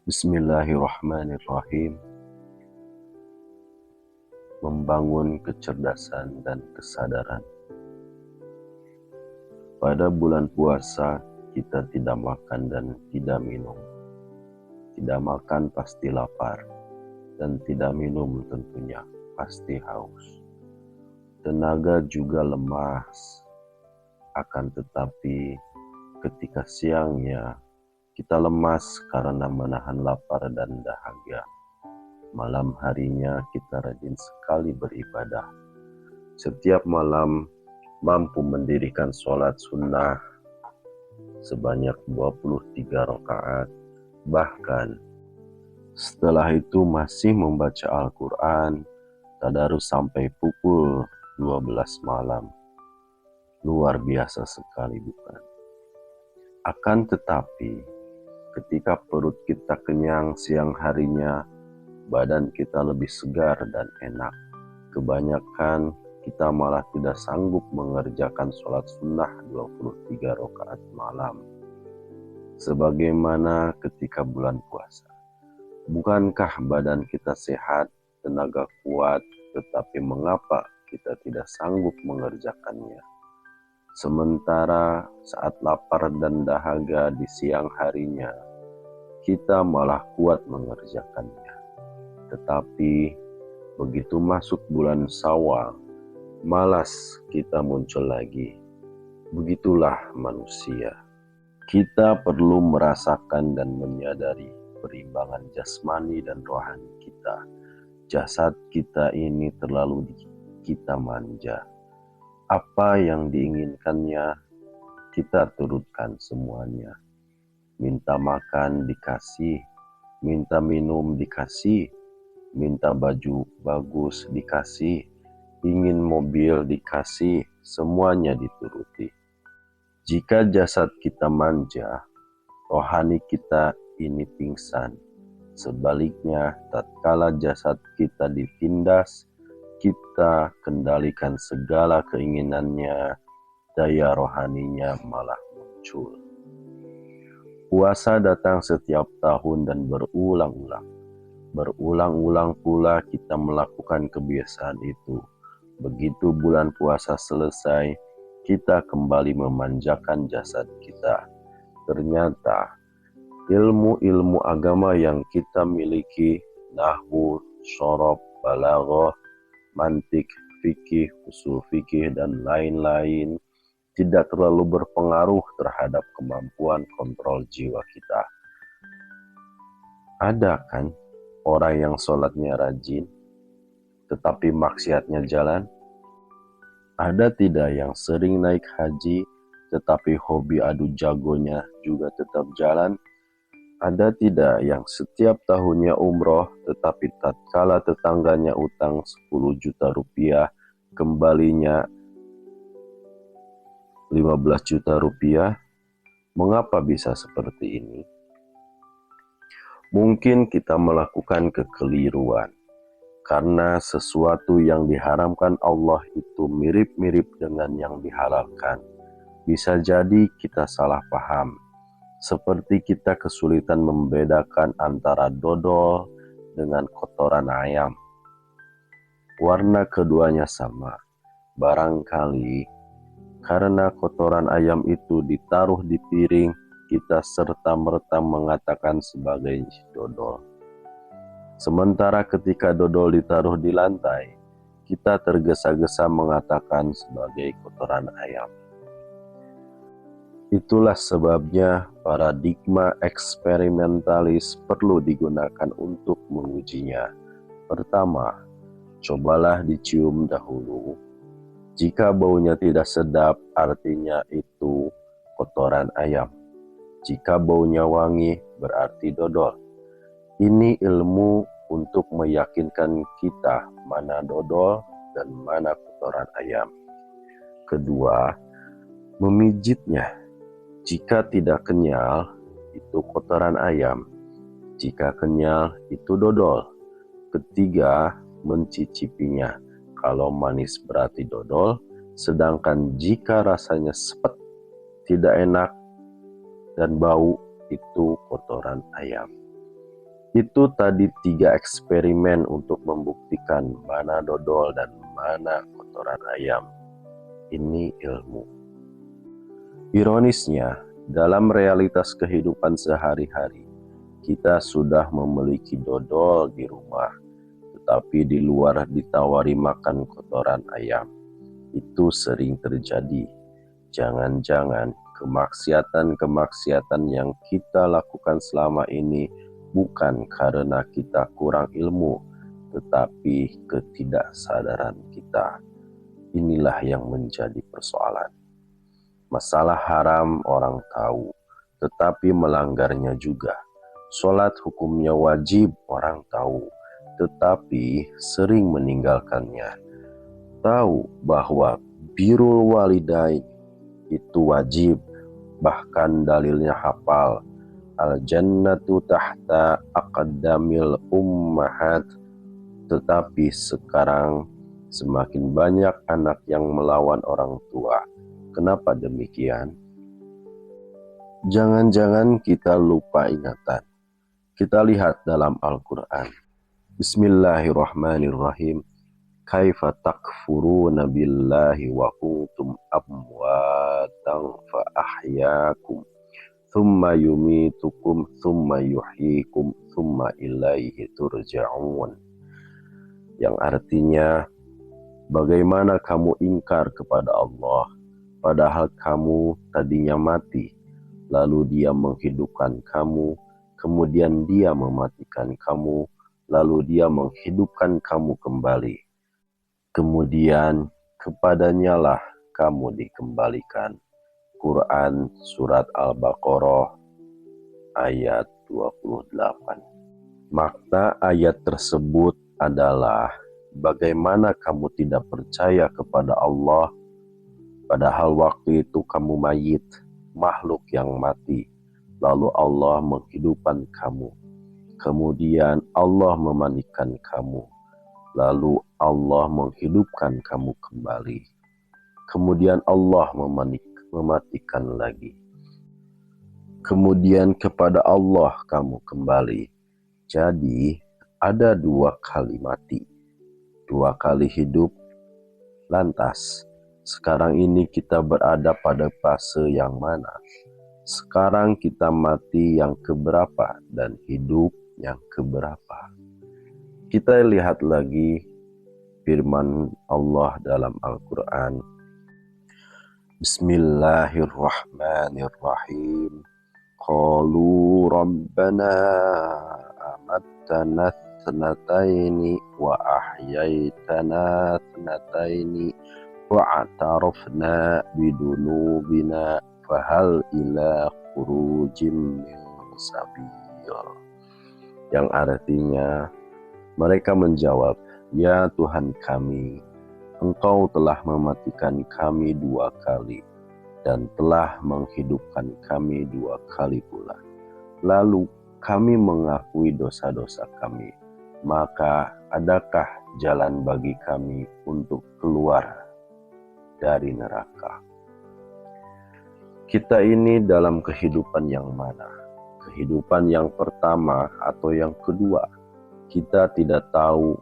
Bismillahirrahmanirrahim. Membangun kecerdasan dan kesadaran. Pada bulan puasa, kita tidak makan dan tidak minum. Tidak makan pasti lapar, dan tidak minum tentunya pasti haus. Tenaga juga lemas, akan tetapi ketika siangnya kita lemas karena menahan lapar dan dahaga. Malam harinya kita rajin sekali beribadah. Setiap malam mampu mendirikan sholat sunnah sebanyak 23 rakaat. Bahkan setelah itu masih membaca Al-Quran, tadarus sampai pukul 12 malam. Luar biasa sekali, bukan? Akan tetapi ketika perut kita kenyang siang harinya, badan kita lebih segar dan enak. Kebanyakan kita malah tidak sanggup mengerjakan sholat sunnah 23 rakaat malam. Sebagaimana ketika bulan puasa. Bukankah badan kita sehat, tenaga kuat, tetapi mengapa kita tidak sanggup mengerjakannya? Sementara saat lapar dan dahaga di siang harinya, kita malah kuat mengerjakannya. Tetapi begitu masuk bulan Syawal, malas kita muncul lagi. Begitulah manusia. Kita perlu merasakan dan menyadari perimbangan jasmani dan rohani kita. Jasad kita ini terlalu kita manja. Apa yang diinginkannya, kita turutkan semuanya. Minta makan dikasih, minta minum dikasih, minta baju bagus dikasih, ingin mobil dikasih, semuanya dituruti. Jika jasad kita manja, rohani kita ini pingsan. Sebaliknya, tatkala jasad kita ditindas, kita kendalikan segala keinginannya, daya rohaninya malah muncul. Puasa datang setiap tahun dan berulang-ulang. Berulang-ulang pula kita melakukan kebiasaan itu. Begitu bulan puasa selesai, kita kembali memanjakan jasad kita. Ternyata ilmu-ilmu agama yang kita miliki, nahwu, syaraf, balaghah, mantik, fikih, usul fikih, dan lain-lain, tidak terlalu berpengaruh terhadap kemampuan kontrol jiwa kita. Ada kan orang yang sholatnya rajin, tetapi maksiatnya jalan? Ada tidak yang sering naik haji, tetapi hobi adu jagonya juga tetap jalan? Ada tidak yang setiap tahunnya umroh, tetapi tatkala tetangganya utang 10 juta rupiah, kembalinya 15 juta rupiah? Mengapa bisa seperti ini? Mungkin kita melakukan kekeliruan karena sesuatu yang diharamkan Allah itu mirip-mirip dengan yang dihalalkan. Bisa jadi kita salah paham, seperti kita kesulitan membedakan antara dodol dengan kotoran ayam. Warna keduanya sama, barangkali karena kotoran ayam itu ditaruh di piring, kita serta-merta mengatakan sebagai dodol. Sementara ketika dodol ditaruh di lantai, kita tergesa-gesa mengatakan sebagai kotoran ayam. Itulah sebabnya paradigma eksperimentalis perlu digunakan untuk mengujinya. Pertama, cobalah dicium dahulu. Jika baunya tidak sedap, artinya itu kotoran ayam. Jika baunya wangi, berarti dodol. Ini ilmu untuk meyakinkan kita mana dodol dan mana kotoran ayam. Kedua, memijitnya. Jika tidak kenyal, itu kotoran ayam. Jika kenyal, itu dodol. Ketiga, mencicipinya. Kalau manis berarti dodol, sedangkan jika rasanya sepet, tidak enak, dan bau, itu kotoran ayam. Itu tadi 3 eksperimen untuk membuktikan mana dodol dan mana kotoran ayam. Ini ilmu. Ironisnya, dalam realitas kehidupan sehari-hari, kita sudah memiliki dodol di rumah, tetapi di luar ditawari makan kotoran ayam. Itu sering terjadi. Jangan-jangan kemaksiatan-kemaksiatan yang kita lakukan selama ini bukan karena kita kurang ilmu, tetapi ketidaksadaran kita. Inilah yang menjadi persoalan. Masalah haram orang tahu, tetapi melanggarnya juga. Sholat hukumnya wajib orang tahu, tetapi sering meninggalkannya. Tahu bahwa birrul walidain itu wajib, bahkan dalilnya hafal. Al-jannatu tahta aqdamil ummahat. Tetapi sekarang semakin banyak anak yang melawan orang tua. Kenapa demikian? Jangan-jangan kita lupa ingatan. Kita lihat dalam Al-Quran. Bismillahirrahmanirrahim. Kaifa takfuruna billahi wa kuntum amwatan fa ahyakum. Thumma yumitukum, thumma yuhyikum, thumma ilaihi turja'un. Yang artinya, bagaimana kamu ingkar kepada Allah, padahal kamu tadinya mati, lalu Dia menghidupkan kamu, kemudian Dia mematikan kamu, lalu Dia menghidupkan kamu kembali. Kemudian kepadanya lah kamu dikembalikan. Quran Surat Al-Baqarah ayat 28. Makna ayat tersebut adalah bagaimana kamu tidak percaya kepada Allah, padahal waktu itu kamu mayit, makhluk yang mati, lalu Allah menghidupkan kamu. Kemudian Allah memandikan kamu, lalu Allah menghidupkan kamu kembali. Kemudian Allah mematikan lagi. Kemudian kepada Allah kamu kembali. Jadi ada 2 kali mati, 2 kali hidup. Lantas sekarang ini kita berada pada fase yang mana? Sekarang kita mati yang keberapa dan hidup yang keberapa? Kita lihat lagi firman Allah dalam Al-Quran. Bismillahirrahmanirrahim. Qalu rabbana amattana thnataini wa ahyaitana thnataini wa atarafna bidunubina fahal ila khurujim min sabil. Yang artinya, mereka menjawab, ya Tuhan kami, Engkau telah mematikan kami 2 kali dan telah menghidupkan kami 2 kali pula. Lalu kami mengakui dosa-dosa kami. Maka adakah jalan bagi kami untuk keluar dari neraka? Kita ini dalam kehidupan yang mana? Kehidupan yang pertama atau yang kedua? Kita tidak tahu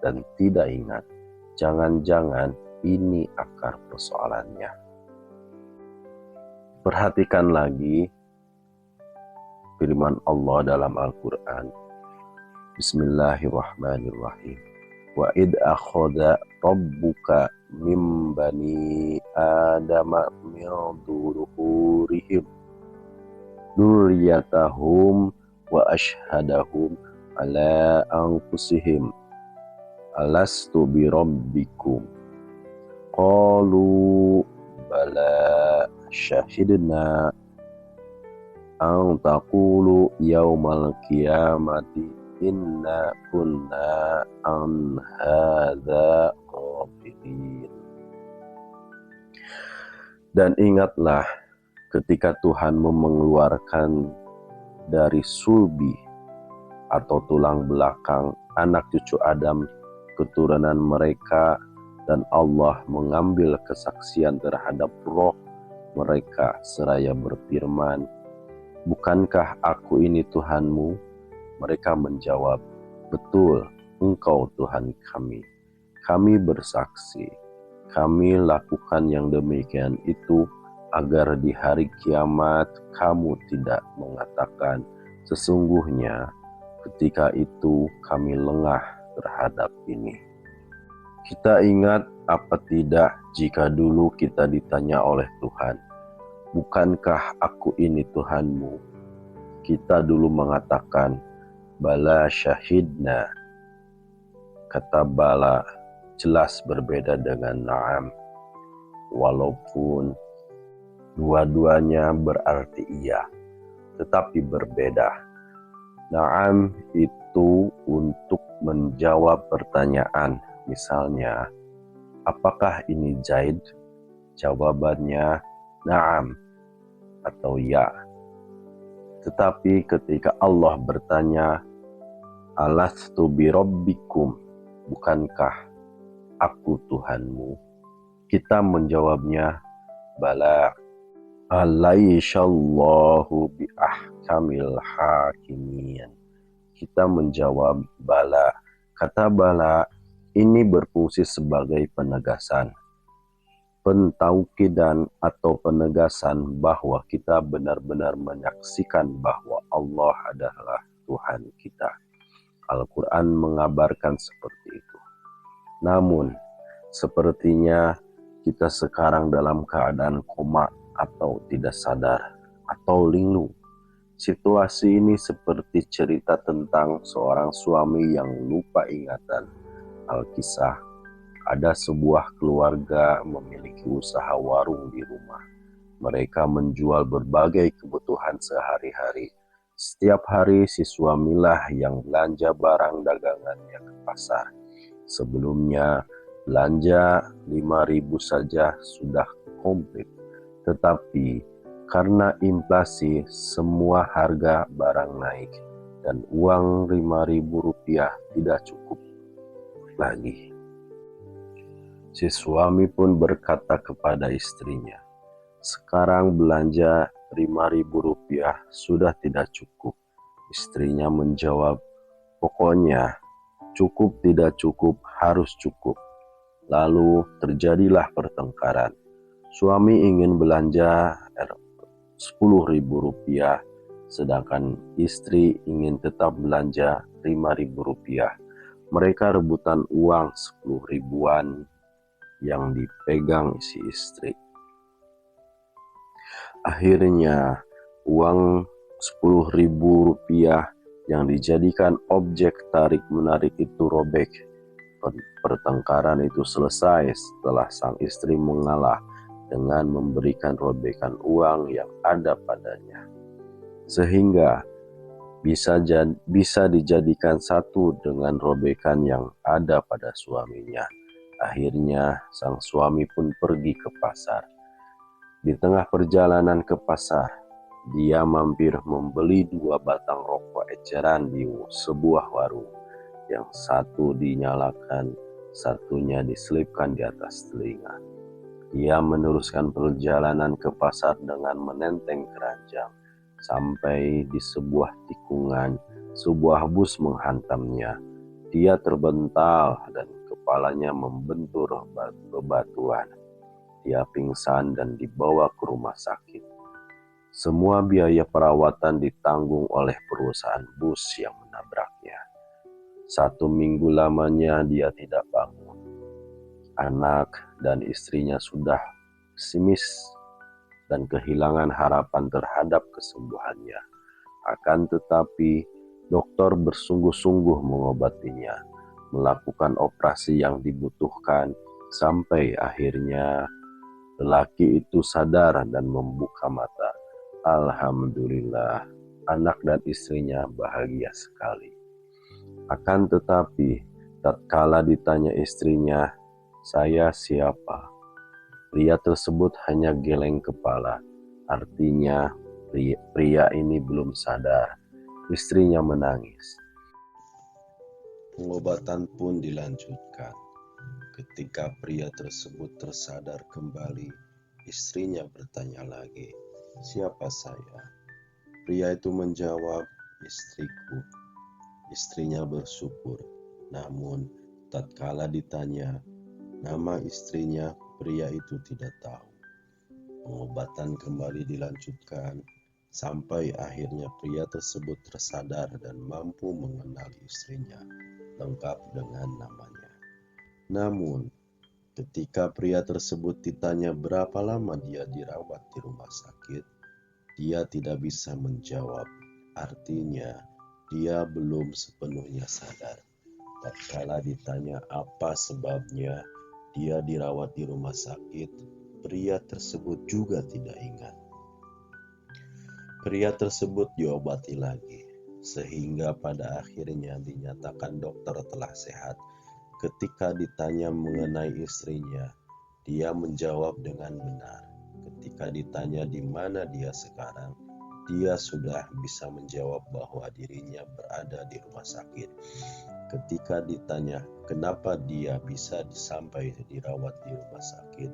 dan tidak ingat. Jangan-jangan ini akar persoalannya. Perhatikan lagi firman Allah dalam Al-Quran. Bismillahirrahmanirrahim. Wa id akhadha rabbuka min bani adama min dhuhurihim dzurriyyatahum wa ashhadahum ala anfusihim alastu birabbikum qalu bala syahidna an taqulu yaumal qiyamati inna kunna an hadza ghafilin. Dan ingatlah ketika Tuhan mengeluarkan dari sulbi atau tulang belakang anak cucu Adam keturunan mereka, dan Allah mengambil kesaksian terhadap roh mereka seraya berfirman, bukankah aku ini Tuhanmu? Mereka menjawab, "Betul, Engkau Tuhan kami. Kami bersaksi, kami lakukan yang demikian itu agar di hari kiamat kamu tidak mengatakan, sesungguhnya ketika itu kami lengah terhadap ini." Kita ingat apa tidak jika dulu kita ditanya oleh Tuhan, "Bukankah aku ini Tuhanmu?" Kita dulu mengatakan, "Bala syahidna." Kata bala jelas berbeda dengan na'am, walaupun dua-duanya berarti iya, tetapi berbeda. Na'am itu untuk menjawab pertanyaan, misalnya, apakah ini Zaid? Jawabannya na'am atau ya. Tetapi ketika Allah bertanya, alastu birabbikum, bukankah aku Tuhanmu? Kita menjawabnya, bala, alaishallahu biahkamil hakimin. Kita menjawab bala. Kata bala ini berfungsi sebagai penegasan, pentaukidan atau penegasan bahwa kita benar-benar menyaksikan bahwa Allah adalah Tuhan kita. Al-Quran mengabarkan seperti itu. Namun, sepertinya kita sekarang dalam keadaan koma atau tidak sadar atau linglung. Situasi ini seperti cerita tentang seorang suami yang lupa ingatan. Alkisah, ada sebuah keluarga memiliki usaha warung di rumah. Mereka menjual berbagai kebutuhan sehari-hari. Setiap hari si suamilah yang belanja barang dagangannya ke pasar. Sebelumnya belanja 5.000 saja sudah komplit. Tetapi karena inflasi semua harga barang naik dan uang 5.000 rupiah tidak cukup lagi. Si suami pun berkata kepada istrinya, "Sekarang belanja 5.000 rupiah sudah tidak cukup." Istrinya menjawab, "Pokoknya cukup tidak cukup harus cukup." Lalu terjadilah pertengkaran. Suami ingin belanja 10.000 rupiah, sedangkan istri ingin tetap belanja 5.000 rupiah. Mereka rebutan uang 10 ribuan yang dipegang si istri. Akhirnya uang 10.000 rupiah yang dijadikan objek tarik-menarik itu robek. Pertengkaran itu selesai setelah sang istri mengalah dengan memberikan robekan uang yang ada padanya, sehingga bisa dijadikan satu dengan robekan yang ada pada suaminya. Akhirnya sang suami pun pergi ke pasar. Di tengah perjalanan ke pasar, dia mampir membeli 2 batang rokok eceran di sebuah warung. Yang satu dinyalakan, satunya diselipkan di atas telinga. Dia meneruskan perjalanan ke pasar dengan menenteng keranjang. Sampai di sebuah tikungan, sebuah bus menghantamnya. Dia terbental dan kepalanya membentur bebatuan. Dia pingsan dan dibawa ke rumah sakit. Semua biaya perawatan ditanggung oleh perusahaan bus yang menabraknya. 1 minggu lamanya dia tidak bangun. Anak dan istrinya sudah pesimis dan kehilangan harapan terhadap kesembuhannya. Akan tetapi, dokter bersungguh-sungguh mengobatinya, melakukan operasi yang dibutuhkan, sampai akhirnya lelaki itu sadar dan membuka mata. Alhamdulillah, anak dan istrinya bahagia sekali. Akan tetapi, tatkala ditanya istrinya, "Saya siapa?" Pria tersebut hanya geleng kepala. Artinya, pria ini belum sadar. Istrinya menangis. Pengobatan pun dilanjutkan. Ketika pria tersebut tersadar kembali, istrinya bertanya lagi, "Siapa saya?" Pria itu menjawab, "Istriku." Istrinya bersyukur. Namun, tatkala ditanya nama istrinya, pria itu tidak tahu. Pengobatan kembali dilanjutkan sampai akhirnya pria tersebut tersadar dan mampu mengenali istrinya lengkap dengan namanya. Namun, ketika pria tersebut ditanya berapa lama dia dirawat di rumah sakit, dia tidak bisa menjawab. Artinya, dia belum sepenuhnya sadar. Tatkala ditanya apa sebabnya dia dirawat di rumah sakit, pria tersebut juga tidak ingat. Pria tersebut diobati lagi, sehingga pada akhirnya dinyatakan dokter telah sehat. Ketika ditanya mengenai istrinya, dia menjawab dengan benar. Ketika ditanya di mana dia sekarang, dia sudah bisa menjawab bahwa dirinya berada di rumah sakit. Ketika ditanya kenapa dia bisa sampai dirawat di rumah sakit,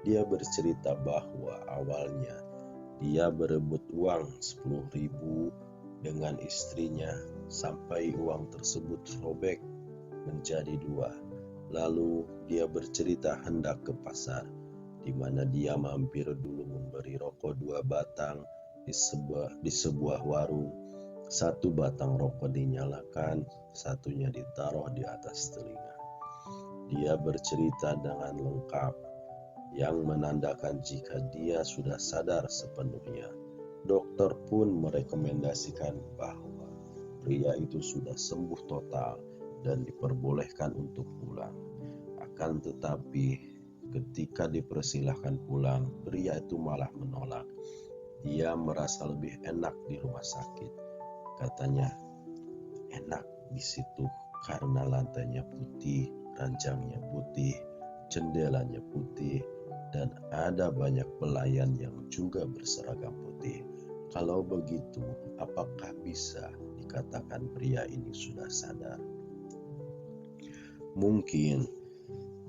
dia bercerita bahwa awalnya dia berebut uang 10.000 dengan istrinya sampai uang tersebut robek menjadi 2. Lalu dia bercerita hendak ke pasar, di mana dia mampir dulu memberi rokok 2 batang di sebuah warung. 1 batang rokok dinyalakan, satunya ditaruh di atas telinga. Dia bercerita dengan lengkap, yang menandakan jika dia sudah sadar sepenuhnya. Dokter pun merekomendasikan bahwa pria itu sudah sembuh total dan diperbolehkan untuk pulang. Akan tetapi, ketika dipersilahkan pulang, pria itu malah menolak. Dia merasa lebih enak di rumah sakit. Katanya, enak di situ karena lantainya putih, ranjangnya putih, jendelanya putih, dan ada banyak pelayan yang juga berseragam putih. Kalau begitu, apakah bisa dikatakan pria ini sudah sadar? Mungkin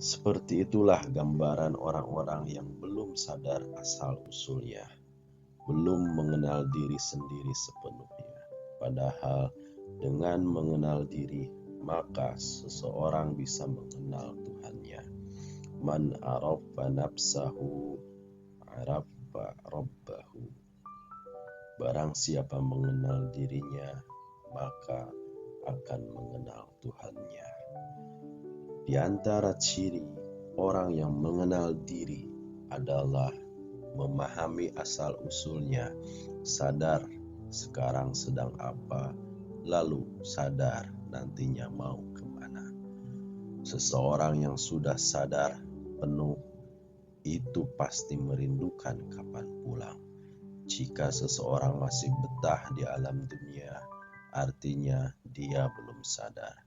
seperti itulah gambaran orang-orang yang belum sadar asal-usulnya, belum mengenal diri sendiri sepenuhnya. Padahal dengan mengenal diri, maka seseorang bisa mengenal Tuhannya. Man arafa nafsahu arafa rabbahu. Barang siapa mengenal dirinya, maka akan mengenal Tuhannya. Di antara ciri orang yang mengenal diri adalah memahami asal-usulnya, sadar sekarang sedang apa, lalu sadar nantinya mau kemana. Seseorang yang sudah sadar penuh itu pasti merindukan kapan pulang. Jika seseorang masih betah di alam dunia, artinya dia belum sadar.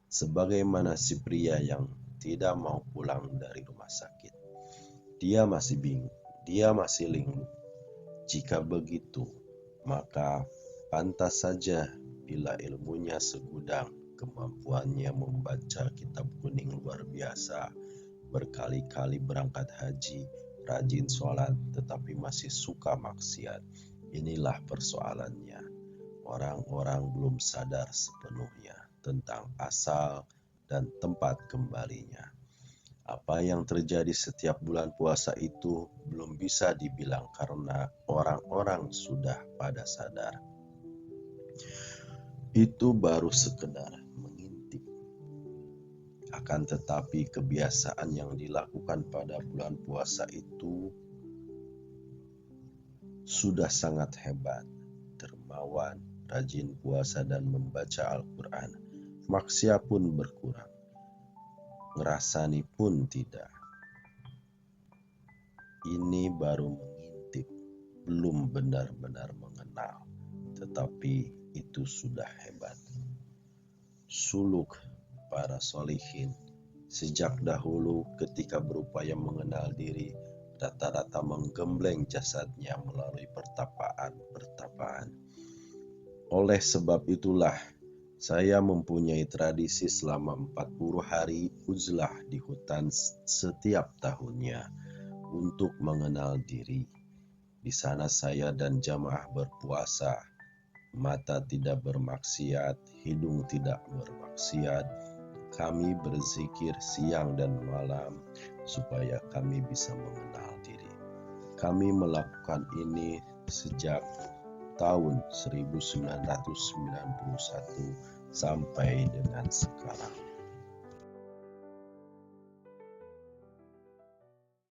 Sebagaimana si pria yang tidak mau pulang dari rumah sakit. Dia masih bingung, dia masih linglung. Jika begitu, maka pantas saja bila ilmunya segudang, kemampuannya membaca kitab kuning luar biasa, berkali-kali berangkat haji, rajin sholat, tetapi masih suka maksiat. Inilah persoalannya. Orang-orang belum sadar sepenuhnya tentang asal dan tempat kembalinya. Apa yang terjadi setiap bulan puasa itu belum bisa dibilang karena orang-orang sudah pada sadar. Itu baru sekedar mengintip. Akan tetapi kebiasaan yang dilakukan pada bulan puasa itu sudah sangat hebat, dermawan, rajin puasa dan membaca Al-Quran. Maksiat pun berkurang, ngerasani pun tidak. Ini baru mengintip, belum benar-benar mengenal, tetapi itu sudah hebat. Suluk para solihin sejak dahulu ketika berupaya mengenal diri, rata-rata menggembleng jasadnya melalui pertapaan. Oleh sebab itulah, saya mempunyai tradisi selama 40 hari uzlah di hutan setiap tahunnya untuk mengenal diri. Di sana saya dan jamaah berpuasa mata tidak bermaksiat, hidung tidak bermaksiat. Kami berzikir siang dan malam supaya kami bisa mengenal diri. Kami melakukan ini sejak tahun 1991 sampai dengan sekarang.